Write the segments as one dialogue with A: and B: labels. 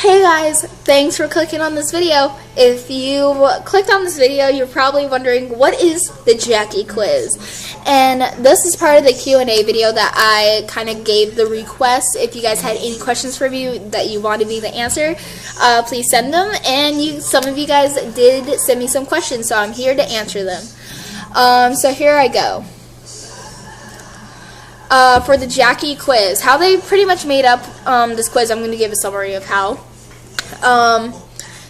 A: Hey guys, thanks for clicking on this video. If you clicked on this video, you're probably wondering, what is the Jackie quiz? And this is part of the Q&A video that I kind of gave the request. If you guys had any questions for me that you wanted me to answer, please send them. And some of you guys did send me some questions, so I'm here to answer them. So here I go. For the Jackie quiz, how they pretty much made up this quiz, I'm going to give a summary of how.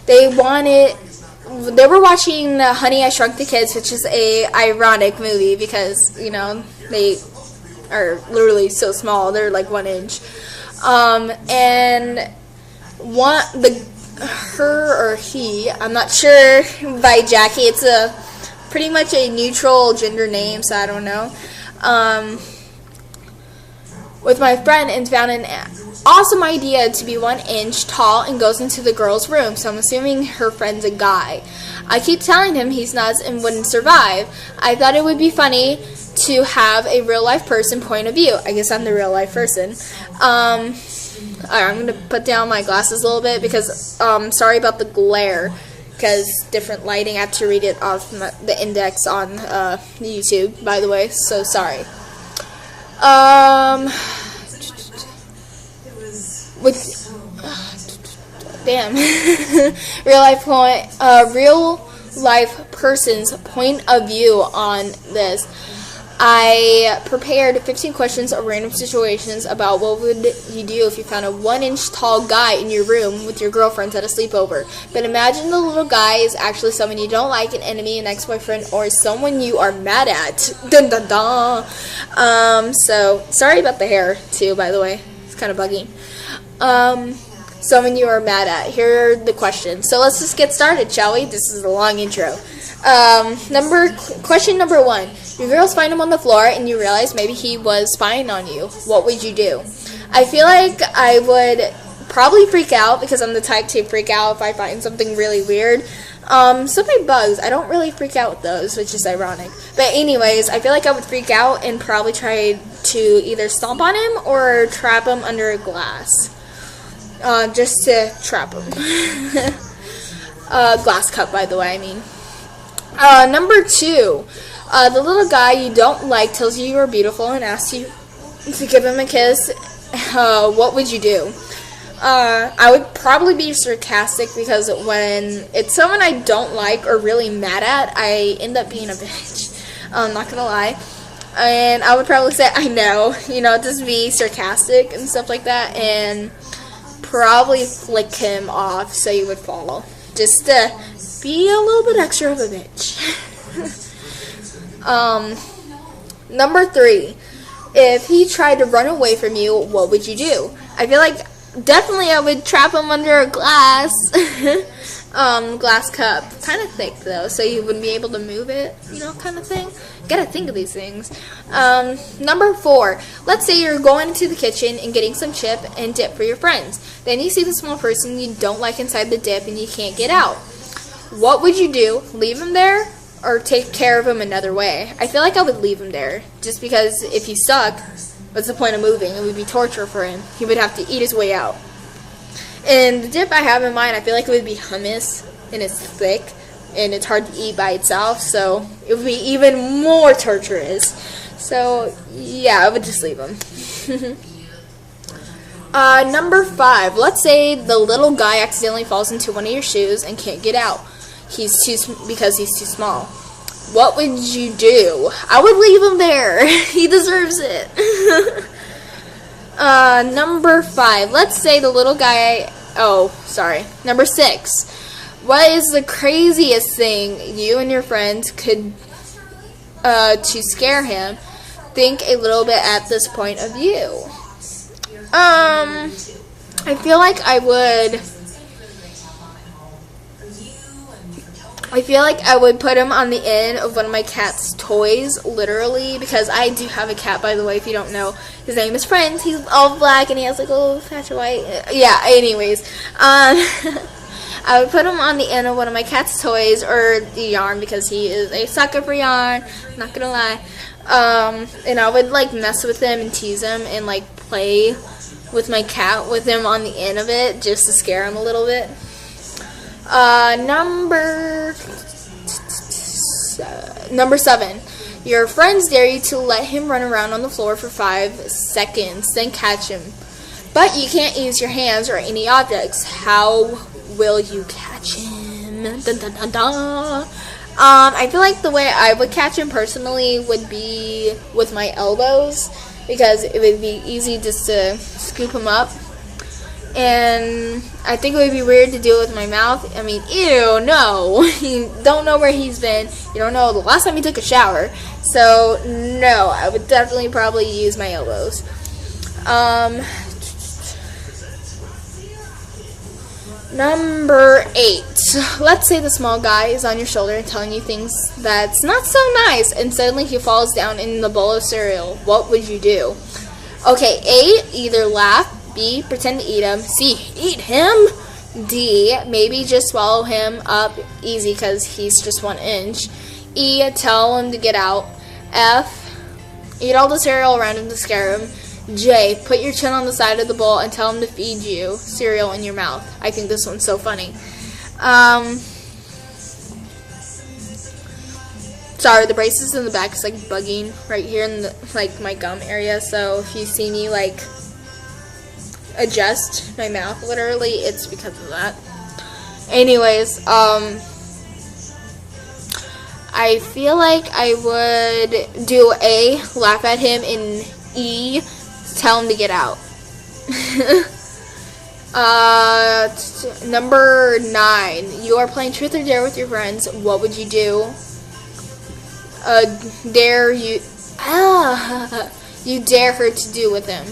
A: They were watching Honey, I Shrunk the Kids, which is a ironic movie because, you know, they are literally so small, they're like 1 inch. And her or he, I'm not sure, by Jackie, it's pretty much a neutral gender name, so I don't know. With my friend and found an awesome idea to be 1 inch tall and goes into the girl's room, so I'm assuming her friend's a guy. I keep telling him he's nuts and wouldn't survive. I thought it would be funny to have a real life person point of view. I guess I'm the real life person. Alright, I'm going to put down my glasses a little bit because, sorry about the glare, because different lighting, I have to read it off the index on YouTube, by the way, so sorry. Real life person's point of view on this. I prepared 15 questions of random situations about what would you do if you found a 1 inch tall guy in your room with your girlfriends at a sleepover. But imagine the little guy is actually someone you don't like, an enemy, an ex-boyfriend, or someone you are mad at. Dun dun dun. So sorry about the hair too, by the way. It's kind of buggy. Someone you are mad at. Here are the questions. So let's just get started, shall we? This is a long intro. Question number 1. Your girls find him on the floor and you realize maybe he was spying on you. What would you do? I feel like I would probably freak out because I'm the type to freak out if I find something really weird. So many bugs. I don't really freak out with those, which is ironic. But anyways, I feel like I would freak out and probably try to either stomp on him or trap him under a glass. Just to trap him. Glass cup, by the way, I mean. Number 2. The little guy you don't like tells you you're beautiful and asks you to give him a kiss. What would you do? I would probably be sarcastic because when it's someone I don't like or really mad at, I end up being a bitch. I'm not gonna lie. And I would probably say, I know, you know, just be sarcastic and stuff like that, and probably flick him off so you would follow. Just to be a little bit extra of a bitch. Number 3. If he tried to run away from you, what would you do? I feel like definitely I would trap him under a glass. Glass cup. Kind of thick though, so you wouldn't be able to move it, you know, kind of thing. Gotta think of these things. Number 4. Let's say you're going into the kitchen and getting some chip and dip for your friends. Then you see the small person you don't like inside the dip and you can't get out. What would you do? Leave him there or take care of him another way? I feel like I would leave him there, just because if he's stuck, what's the point of moving? It would be torture for him. He would have to eat his way out. And the dip I have in mind, I feel like it would be hummus, and it's thick, and it's hard to eat by itself, so it would be even more torturous. So, yeah, I would just leave him. Number 5. Let's say the little guy accidentally falls into one of your shoes and can't get out. Because he's too small. What would you do? I would leave him there. He deserves it. Number 5. Let's say the little guy... Number 6. What is the craziest thing you and your friends could to scare him? Think a little bit at this point of view. I feel like I would put him on the end of one of my cat's toys, literally, because I do have a cat, by the way, if you don't know. His name is Friends. He's all black, and he has, like, a little patch of white. Yeah, anyways. I would put him on the end of one of my cat's toys, or the yarn, because he is a sucker for yarn, not gonna lie. And I would, like, mess with him and tease him and, like, play with my cat with him on the end of it just to scare him a little bit. Number 7. Your friends dare you to let him run around on the floor for 5 seconds, then catch him. But you can't use your hands or any objects. How will you catch him? Dun, dun, dun, dun. I feel like the way I would catch him personally would be with my elbows, because it would be easy just to scoop him up. And I think it would be weird to do it with my mouth. I mean, ew, no. You don't know where he's been. You don't know the last time he took a shower. So, no, I would definitely probably use my elbows. Number 8. Let's say the small guy is on your shoulder and telling you things that's not so nice, and suddenly he falls down in the bowl of cereal. What would you do? Okay, A, either laugh. B, pretend to eat him. C, eat him. D, maybe just swallow him up easy because he's just 1 inch. E, tell him to get out. F, eat all the cereal around him to scare him. J, put your chin on the side of the bowl and tell him to feed you cereal in your mouth. I think this one's so funny. Sorry, the braces in the back is like bugging right here in the, like, my gum area. So if you see me like adjust my mouth literally, it's because of that. Anyways, I feel like I would do A, laugh at him, and E, tell him to get out. Number 9. You are playing Truth or Dare with your friends. What would you do? You dare her to do with him.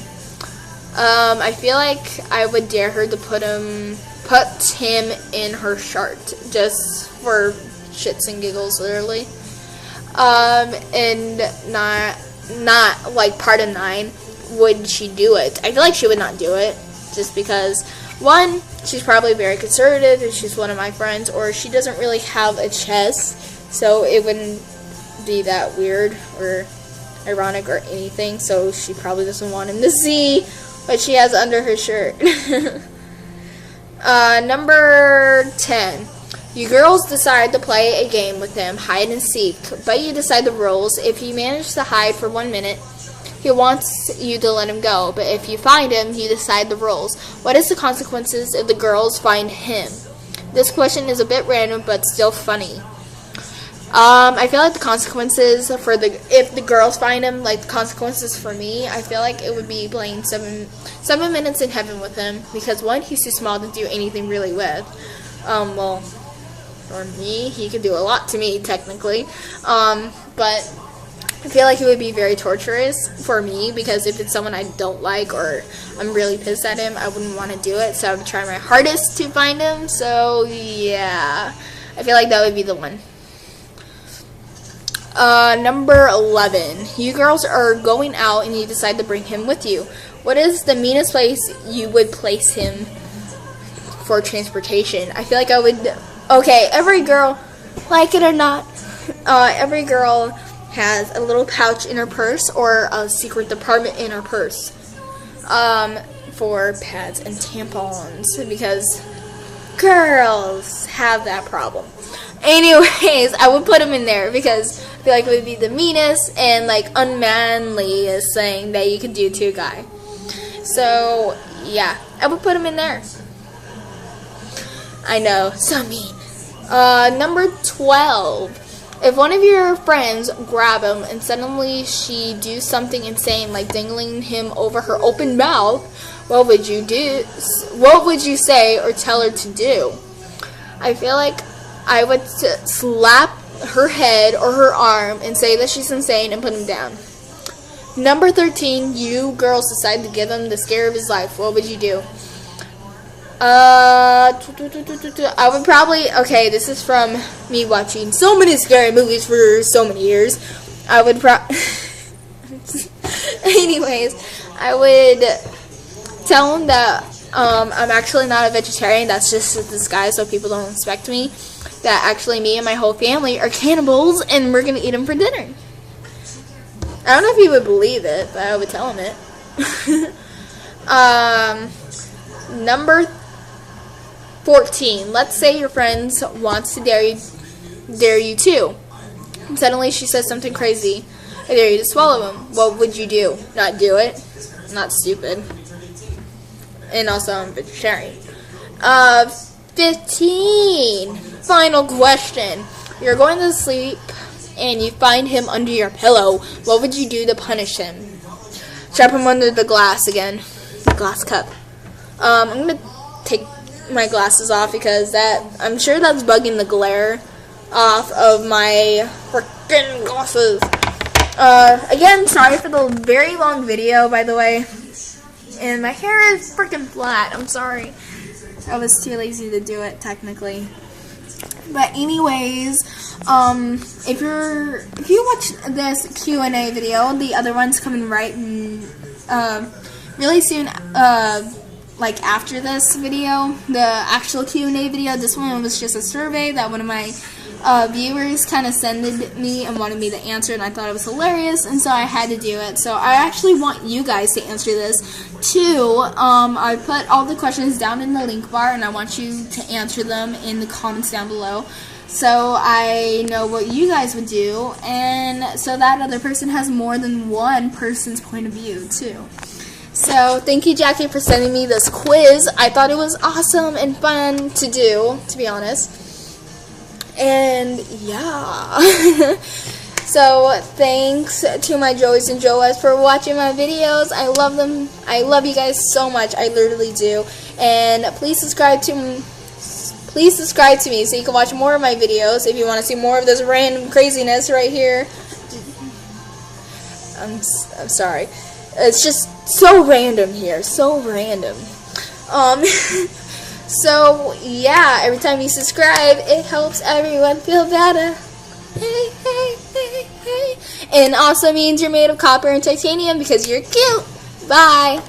A: I feel like I would dare her to put him in her shirt, just for shits and giggles, literally. And not like part of 9, would she do it? I feel like she would not do it, just because, 1, she's probably very conservative if she's one of my friends, or she doesn't really have a chest, so it wouldn't be that weird or ironic or anything, so she probably doesn't want him to see what she has under her shirt. Number 10. You girls decide to play a game with him, hide and seek, but you decide the rules. If you manage to hide for 1 minute, he wants you to let him go, but if you find him, you decide the rules. What is the consequences if the girls find him? This question is a bit random, but still funny. I feel like the consequences if the girls find him, like the consequences for me, I feel like it would be playing 7 minutes in heaven with him, because 1, he's too small to do anything really with. Well, for me, he could do a lot to me technically. But I feel like it would be very torturous for me, because if it's someone I don't like or I'm really pissed at him, I wouldn't want to do it. So I would try my hardest to find him. So yeah, I feel like that would be the one. Number 11. You girls are going out and you decide to bring him with you. What is the meanest place you would place him for transportation? I feel like I would... Okay, every girl, like it or not, every girl has a little pouch in her purse or a secret department in her purse for pads and tampons, because girls have that problem. Anyways, I would put him in there because I feel like it would be the meanest and like unmanliest thing that you could do to a guy. So yeah, I would put him in there. I know, so mean. Number 12. If one of your friends grab him and suddenly she do something insane like dangling him over her open mouth, what would you do? What would you say or tell her to do? I feel like I would slap her head or her arm and say that she's insane and put him down. Number 13, you girls decide to give him the scare of his life. What would you do? I would probably, okay, this is from me watching so many scary movies for so many years. I would anyways, I would tell him that I'm actually not a vegetarian. That's just a disguise so people don't suspect me. That actually me and my whole family are cannibals and we're going to eat him for dinner. I don't know if he would believe it, but I would tell him it. Number 14. Let's say your friend wants to dare you too. And suddenly she says something crazy. I dare you to swallow him. What would you do? Not do it? Not stupid. And also I'm vegetarian. 15. Final question. You're going to sleep and you find him under your pillow. What would you do to punish him? Trap him under the glass again. The glass cup. I'm going to take my glasses off because I'm sure that's bugging the glare off of my freaking glasses. Again, sorry for the very long video, by the way. And my hair is freaking flat. I'm sorry. I was too lazy to do it, technically. But anyways, if you watch this Q&A video, the other one's coming right really soon. Like after this video, the actual Q&A video. This one was just a survey that one of my viewers kind of sent me and wanted me to answer, and I thought it was hilarious, and so I had to do it. So I actually want you guys to answer this too. I put all the questions down in the link bar, and I want you to answer them in the comments down below, so I know what you guys would do, and so that other person has more than one person's point of view too. So thank you, Jackie, for sending me this quiz. I thought it was awesome and fun to do, to be honest. And yeah. So thanks to my Joeys and Joas for watching my videos. I love them. I love you guys so much. I literally do. And please subscribe to me so you can watch more of my videos if you want to see more of this random craziness right here. I'm sorry. It's just so random here. So random. So, yeah, every time you subscribe, it helps everyone feel better. Hey, hey, hey, hey. And also means you're made of copper and titanium because you're cute. Bye.